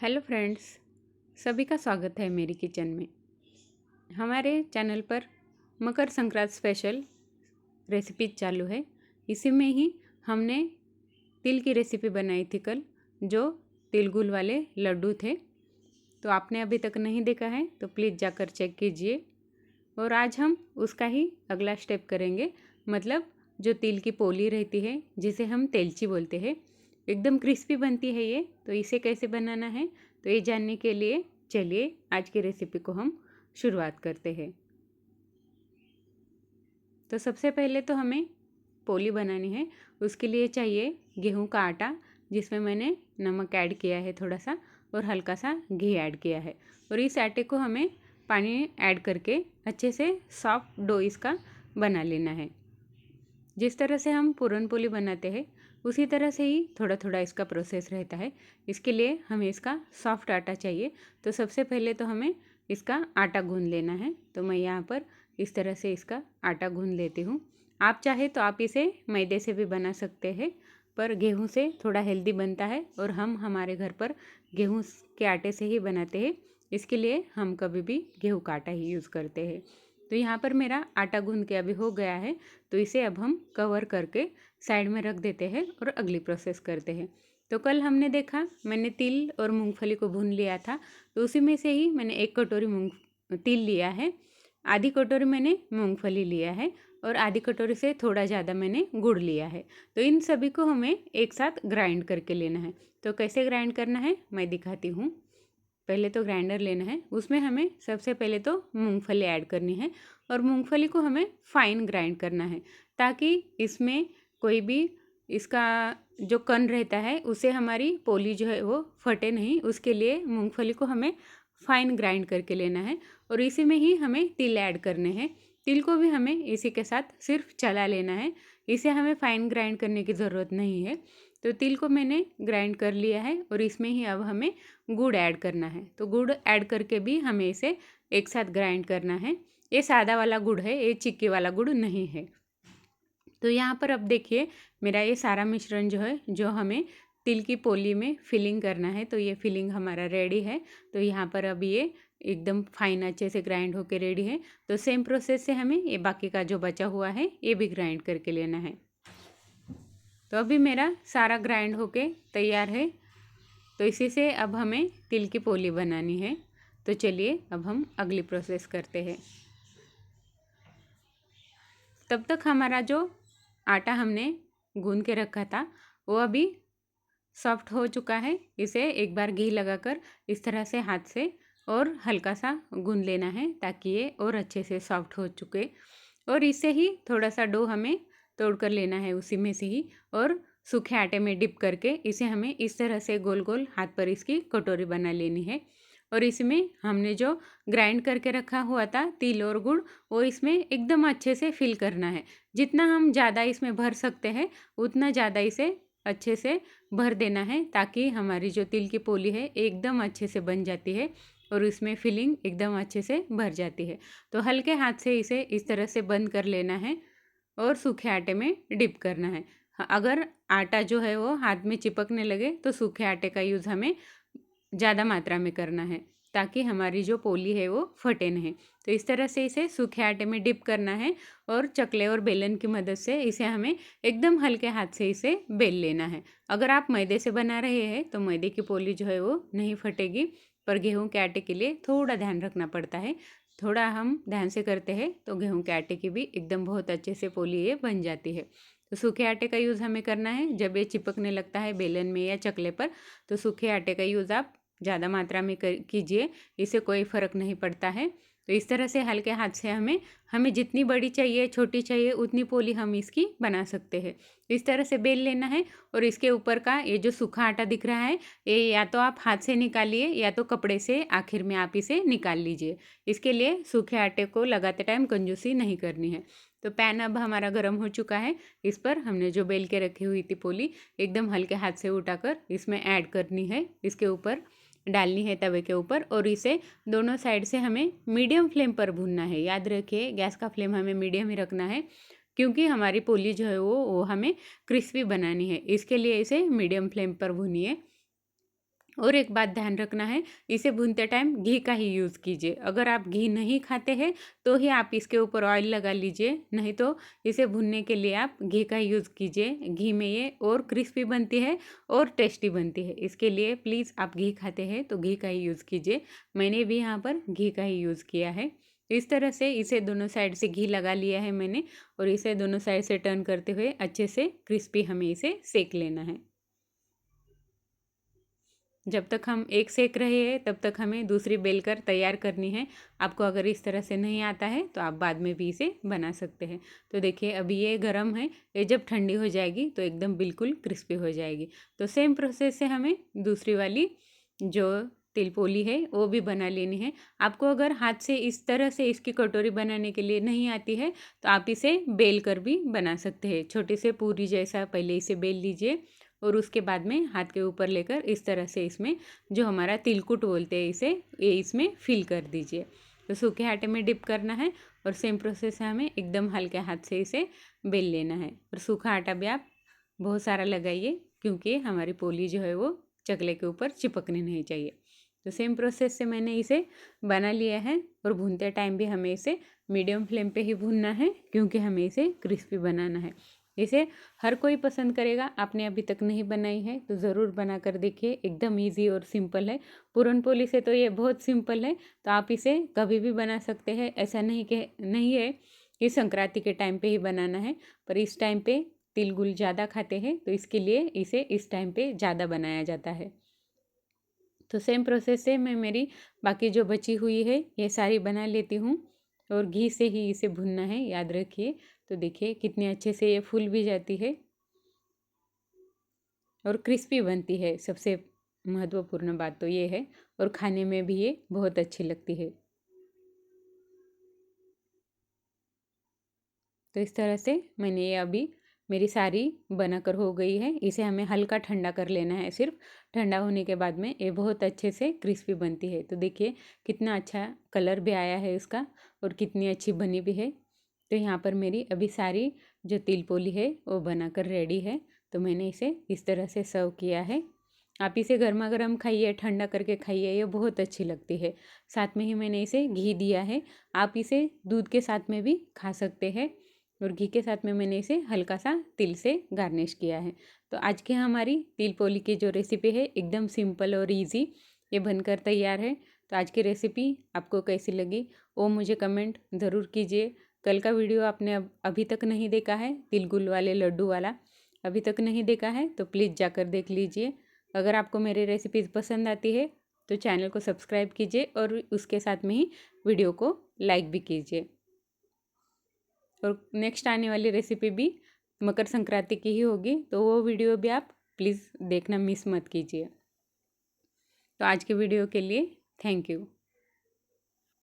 Hello friends, सभी का स्वागत है मेरी किचन में। हमारे चैनल पर मकर संक्रांति स्पेशल रेसिपी चालू है। इसी में ही हमने तिल की रेसिपी बनाई थी कल, जो तिलगुल वाले लड्डू थे। तो आपने अभी तक नहीं देखा है तो प्लीज़ जाकर चेक कीजिए। और आज हम उसका ही अगला स्टेप करेंगे, मतलब जो तिल की पोली रहती है जिसे हम तेलची बोलते हैं, एकदम क्रिस्पी बनती है ये। तो इसे कैसे बनाना है तो ये जानने के लिए चलिए आज की रेसिपी को हम शुरुआत करते हैं। तो सबसे पहले तो हमें पोली बनानी है। उसके लिए चाहिए गेहूं का आटा, जिसमें मैंने नमक ऐड किया है थोड़ा सा और हल्का सा घी ऐड किया है। और इस आटे को हमें पानी ऐड करके अच्छे से सॉफ्ट डो इसका बना लेना है। जिस तरह से हम पूरन पोली बनाते हैं उसी तरह से ही थोड़ा थोड़ा इसका प्रोसेस रहता है। इसके लिए हमें इसका सॉफ्ट आटा चाहिए। तो सबसे पहले तो हमें इसका आटा गूंद लेना है। तो मैं यहाँ पर इस तरह से इसका आटा गूंद लेती हूँ। आप चाहे तो आप इसे मैदे से भी बना सकते हैं, पर गेहूं से थोड़ा हेल्दी बनता है और हम हमारे घर पर गेहूं के आटे से ही बनाते हैं। इसके लिए हम कभी भी गेहूं का आटा ही यूज़ करते हैं। तो यहाँ पर मेरा आटा गूंद के अभी हो गया है। तो इसे अब हम कवर करके साइड में रख देते हैं और अगली प्रोसेस करते हैं। तो कल हमने देखा, मैंने तिल और मूंगफली को भून लिया था। तो उसी में से ही मैंने 1 कटोरी तिल लिया है, आधी कटोरी मैंने मूंगफली लिया है और आधी कटोरी से थोड़ा ज़्यादा मैंने गुड़ लिया है। तो इन सभी को हमें एक साथ ग्राइंड करके लेना है। तो कैसे ग्राइंड करना है मैं दिखाती हूँ। पहले तो ग्राइंडर लेना है, उसमें हमें सबसे पहले तो मूंगफली ऐड करनी है और मूंगफली को हमें फाइन ग्राइंड करना है, ताकि इसमें कोई भी इसका जो कण रहता है उसे हमारी पोली जो है वो फटे नहीं। उसके लिए मूंगफली को हमें फाइन ग्राइंड करके लेना है और इसी में ही हमें तिल ऐड करने हैं। तिल को भी हमें इसी के साथ सिर्फ चला लेना है, इसे हमें फाइन ग्राइंड करने की ज़रूरत नहीं है। तो तिल को मैंने ग्राइंड कर लिया है और इसमें ही अब हमें गुड़ ऐड करना है। तो गुड़ ऐड करके भी हमें इसे एक साथ ग्राइंड करना है। ये सादा वाला गुड़ है, ये चिक्की वाला गुड़ नहीं है। तो यहाँ पर अब देखिए, मेरा ये सारा मिश्रण जो है, जो हमें तिल की पोली में फिलिंग करना है, तो ये फिलिंग हमारा रेडी है। तो यहाँ पर अब ये एकदम फाइन अच्छे से ग्राइंड होके रेडी है। तो सेम प्रोसेस से हमें ये बाकी का जो बचा हुआ है ये भी ग्राइंड करके लेना है। तो अभी मेरा सारा ग्राइंड होके तैयार है। तो इसी से अब हमें तिल की पोली बनानी है। तो चलिए अब हम अगली प्रोसेस करते हैं। तब तक हमारा जो आटा हमने गूंद के रखा था वो अभी सॉफ्ट हो चुका है। इसे एक बार घी लगाकर इस तरह से हाथ से और हल्का सा गूंद लेना है, ताकि ये और अच्छे से सॉफ्ट हो चुके। और इससे ही थोड़ा सा डो हमें तोड़ कर लेना है उसी में से ही, और सूखे आटे में डिप करके इसे हमें इस तरह से गोल गोल हाथ पर इसकी कटोरी बना लेनी है। और इसमें हमने जो ग्राइंड करके रखा हुआ था तिल और गुड़, वो इसमें एकदम अच्छे से फिल करना है। जितना हम ज़्यादा इसमें भर सकते हैं उतना ज़्यादा इसे अच्छे से भर देना है, ताकि हमारी जो तिल की पोली है एकदम अच्छे से बन जाती है और इसमें फिलिंग एकदम अच्छे से भर जाती है। तो हल्के हाथ से इसे इस तरह से बंद कर लेना है और सूखे आटे में डिप करना है। अगर आटा जो है वो हाथ में चिपकने लगे तो सूखे आटे का यूज़ हमें ज़्यादा मात्रा में करना है, ताकि हमारी जो पोली है वो फटे नहीं। तो इस तरह से इसे सूखे आटे में डिप करना है और चकले और बेलन की मदद से इसे हमें एकदम हल्के हाथ से इसे बेल लेना है। अगर आप मैदे से बना रहे हैं तो मैदे की पोली जो है वो नहीं फटेगी, पर गेहूं के आटे के लिए थोड़ा ध्यान रखना पड़ता है। थोड़ा हम ध्यान से करते हैं तो गेहूं के आटे की भी एकदम बहुत अच्छे से पोली ये बन जाती है। तो सूखे आटे का यूज़ हमें करना है। जब ये चिपकने लगता है बेलन में या चकले पर, तो सूखे आटे का यूज़ आप ज़्यादा मात्रा में कीजिए, इससे कोई फ़र्क नहीं पड़ता है। तो इस तरह से हल्के हाथ से हमें जितनी बड़ी चाहिए छोटी चाहिए उतनी पोली हम इसकी बना सकते हैं। इस तरह से बेल लेना है और इसके ऊपर का ये जो सूखा आटा दिख रहा है, ये या तो आप हाथ से निकालिए या तो कपड़े से आखिर में आप इसे निकाल लीजिए। इसके लिए सूखे आटे को लगाते टाइम कंजूसी नहीं करनी है। तो पैन अब हमारा गर्म हो चुका है। इस पर हमने जो बेल के रखी हुई थी पोली एकदम हल्के हाथ से उठाकर इसमें ऐड करनी है, इसके ऊपर डालनी है तवे के ऊपर, और इसे दोनों साइड से हमें मीडियम फ्लेम पर भूनना है। याद रखिए गैस का फ्लेम हमें मीडियम ही रखना है, क्योंकि हमारी पोली जो है वो हमें क्रिस्पी बनानी है। इसके लिए इसे मीडियम फ्लेम पर भूनिए। और एक बात ध्यान रखना है, इसे भूनते टाइम घी का ही यूज़ कीजिए। अगर आप घी नहीं खाते हैं तो ही आप इसके ऊपर ऑयल लगा लीजिए, नहीं तो इसे भूनने के लिए आप घी का यूज़ कीजिए। घी में ये और क्रिस्पी बनती है और टेस्टी बनती है। इसके लिए प्लीज़ आप घी खाते हैं तो घी का ही यूज़ कीजिए। मैंने भी यहाँ पर घी का ही यूज़ किया है। इस तरह से इसे दोनों साइड से घी लगा लिया है मैंने, और इसे दोनों साइड से टर्न करते हुए अच्छे से क्रिस्पी हमें इसे सेक लेना है। जब तक हम एक सेक रहे हैं तब तक हमें दूसरी बेलकर तैयार करनी है। आपको अगर इस तरह से नहीं आता है तो आप बाद में भी इसे बना सकते हैं। तो देखिए अभी ये गरम है, ये जब ठंडी हो जाएगी तो एकदम बिल्कुल क्रिस्पी हो जाएगी। तो सेम प्रोसेस से हमें दूसरी वाली जो तिल पोली है वो भी बना लेनी है। आपको अगर हाथ से इस तरह से इसकी कटोरी बनाने के लिए नहीं आती है तो आप इसे बेल कर भी बना सकते हैं। छोटी से पूरी जैसा पहले इसे बेल लीजिए, और उसके बाद में हाथ के ऊपर लेकर इस तरह से इसमें जो हमारा तिलकुट बोलते हैं इसे, ये इसमें फिल कर दीजिए। तो सूखे आटे में डिप करना है, और सेम प्रोसेस है, हमें एकदम हल्के हाथ से इसे बेल लेना है। और सूखा आटा भी आप बहुत सारा लगाइए, क्योंकि हमारी पोली जो है वो चकले के ऊपर चिपकनी नहीं चाहिए। तो सेम प्रोसेस से मैंने इसे बना लिया है, और भूनते टाइम भी हमें इसे मीडियम फ्लेम पे ही भूनना है, क्योंकि हमें इसे क्रिस्पी बनाना है। इसे हर कोई पसंद करेगा। आपने अभी तक नहीं बनाई है तो ज़रूर बना कर देखिए, एकदम इजी और सिंपल है। पूरन पोली से तो ये बहुत सिंपल है, तो आप इसे कभी भी बना सकते हैं। ऐसा नहीं है कि संक्रांति के टाइम पे ही बनाना है, पर इस टाइम पे तिल गुल ज़्यादा खाते हैं तो इसके लिए इसे इस टाइम पे ज़्यादा बनाया जाता है। तो सेम प्रोसेस से मैं मेरी बाकी जो बची हुई है ये सारी बना लेती हूँ, और घी से ही इसे भुनना है, याद रखिए। तो देखिए कितने अच्छे से ये फूल भी जाती है और क्रिस्पी बनती है। सबसे महत्वपूर्ण बात तो ये है, और खाने में भी ये बहुत अच्छी लगती है। तो इस तरह से मैंने ये अभी मेरी सारी बनाकर हो गई है। इसे हमें हल्का ठंडा कर लेना है सिर्फ। ठंडा होने के बाद में ये बहुत अच्छे से क्रिस्पी बनती है। तो देखिए कितना अच्छा कलर भी आया है इसका, और कितनी अच्छी बनी भी है। तो यहाँ पर मेरी अभी सारी जो तिल पोली है वो बनाकर रेडी है। तो मैंने इसे इस तरह से सर्व किया है। आप इसे गर्मा गर्म खाइए, ठंडा करके खाइए, ये बहुत अच्छी लगती है। साथ में ही मैंने इसे घी दिया है। आप इसे दूध के साथ में भी खा सकते हैं, और घी के साथ में मैंने इसे हल्का सा तिल से गार्निश किया है। तो आज की हमारी तिल पोली की जो रेसिपी है एकदम सिंपल और इजी, ये बनकर तैयार है। तो आज की रेसिपी आपको कैसी लगी वो मुझे कमेंट ज़रूर कीजिए। कल का वीडियो आपने अभी तक नहीं देखा है, तिल गुल वाले लड्डू वाला अभी तक नहीं देखा है तो प्लीज़ जाकर देख लीजिए। अगर आपको मेरी रेसिपीज़ पसंद आती है तो चैनल को सब्सक्राइब कीजिए, और उसके साथ में ही वीडियो को लाइक भी कीजिए। और नेक्स्ट आने वाली रेसिपी भी मकर संक्रांति की ही होगी, तो वो वीडियो भी आप प्लीज़ देखना मिस मत कीजिए। तो आज के वीडियो के लिए थैंक यू।